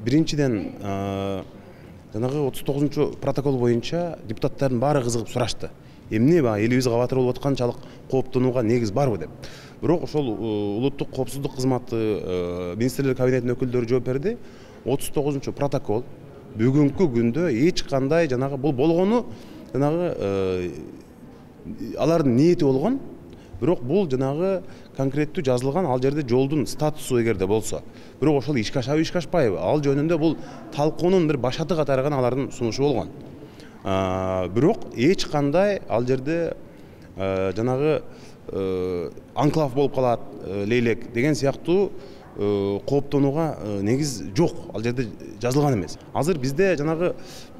биринчиден жанагы 39 протокол боюнча депутаттардын баары кызыгып сурашты. Эмне баягы элибиз кабатыр болуп атканчалык кооптонууга негиз барбы деп. Бирок ошол улуттук коопсуздук кызматы министрлер кабинетинин өкүлдөрү жооп берди. 39 протокол бүгүнкү күндө эч кандай жанагы бул болгону жанагы алардын ниети болгон. Бирок бул жанагы конкреттүү жазылган ал жерде жолдун статусу эгерде болсо, бирок ошол ишке ашабы ишке ашпайбы? Ал жөнүндө бул талкуунун бир башаты катары гана алардын сунушу болгон. Бирок эч кандай ал жерде жанагы анклав болуп калат, лейлек деген сыяктуу кооптонууга негиз жок. Ал жерде жазылган эмес. Азыр бизде жанагы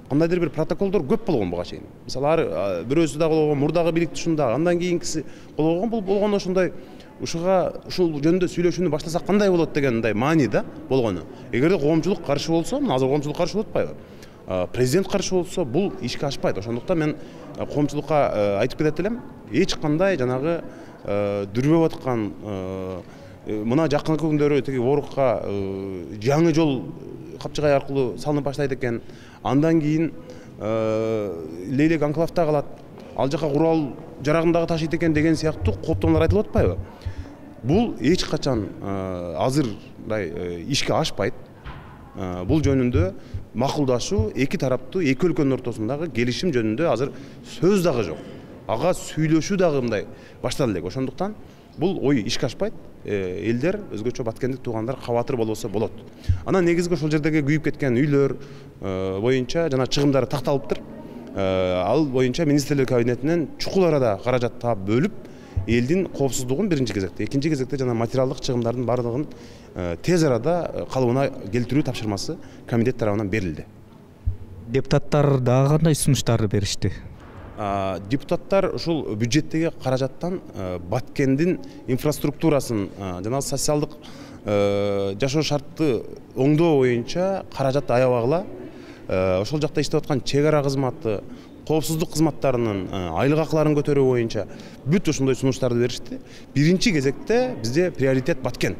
кандайдыр бир протоколдор көп болгон буга чейин. Мисалы бирөөсү да болгон, мурдагы бийлик тушунда, андан кийинкиси болгон, бул болгондо ошондой ушул жөнүндө сүйлөшүүнү баштасак кандай болот деген мындай маани да болгону. Эгерде коомчулук каршы болсо, азыр коомчулук каршы болуп атпайбы? Президент каршы болсо, бул ишке ашпайт. Ошондуктан мен коомчулукка айтып кетет элем, эч кандай жанагы дүрбөп аткан мына жакынкы күндөрү тиги Орукка жаңы жол Капчыгай аркылуу салынып баштайт экен. Андан кийин Лейлек анклавда калат. Ал жака курал жарагын дагы ташыйт экен деген сыяктуу кооптонуулар айтылып атпайбы? Бул эч качан азырдай ишке ашпайт. Бул жөнүндө макулдашуу эки тараптуу, эки өлкөнүн ортосундагы келишим жөнүндө азыр сөз дагы жок. Ага сүйлөшүү дагы мындай башталды элек. Ошондуктан бул ой ишке ашпайт. Элдер өзгөчө баткендик туугандар кабатыр болбосо болот. Анан негизги ошол жердеги күйүп кеткен үйлөр боюнча жана чыгымдары такталыптыр. Ал боюнча министрлер кабинетинен чукул арада каражат таап бөлүп, элдин коопсуздугун биринчи кезекте, экинчи кезекте жана материалдык чыгымдардын бардыгын тез арада калыбына келтирүү тапшырмасы комитет тарабынан берилди. Депутаттар дагы кандай сунуштар беришти? Депутаттар ушул бюджеттеги каражаттан Баткендин инфраструктурасын жана социалдык жашоо шартты оңдоо боюнча каражат аябагыла, ошол жакта иштеп аткан чек ара кызматы, коопсуздук кызматтарынын айлык акыларын көтөрүү боюнча бүт ушундай сунуштарды беришти. Биринчи кезекте бизде приоритет Баткен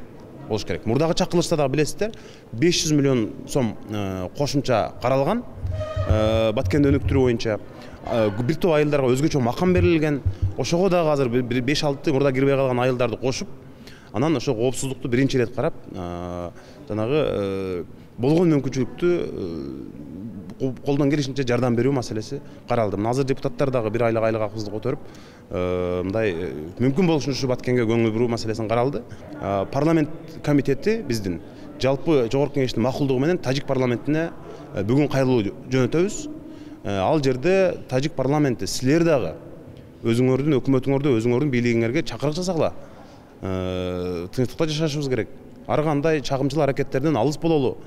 болуш керек. Мурдагы чакырылышта дагы билесиздер, 500 миллион сом кошумча каралган Баткенди өнүктүрүү боюнча. Бир топ айылдарга өзгөчө макам берилген. Ошого дагы азыр 5-6 мурда кирбей калган айылдарды кошуп, анан ошо коопсуздукту биринчи ирет карап, жанагы болгон мүмкүнчүлүктү колдон келишинче жардам берүү маселеси каралды. Азыр депутаттар дагы бир айлык акыбызды көтөрүп, мындай мүмкүн болушунча ушу Баткенге көңүл буруу маселесин каралды. Парламент комитети биздин жалпы жогорку кеңештин макулдугу менен Тажик парламентине бүгүн кайрылуу жөнөтөбүз. Ал жерде Тажик парламенти силер дагы өзүңөрдүн өкмөтүңөрдө, өзүңөрдүн бийлигиңерге чакырык жасагыла. Тынчтыкта жашашыбыз керек. Ар кандай чагымчыл аракеттерден алыс бололу.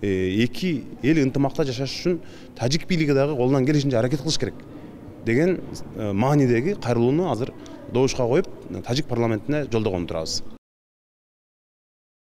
Эки эл ынтымакта жашаш үчүн Тажик бийлиги дагы колунан келишинче аракет кылыш керек деген маанидеги кайрылууну азыр добушка коюп Тажик парламентине жолдогон турабыз.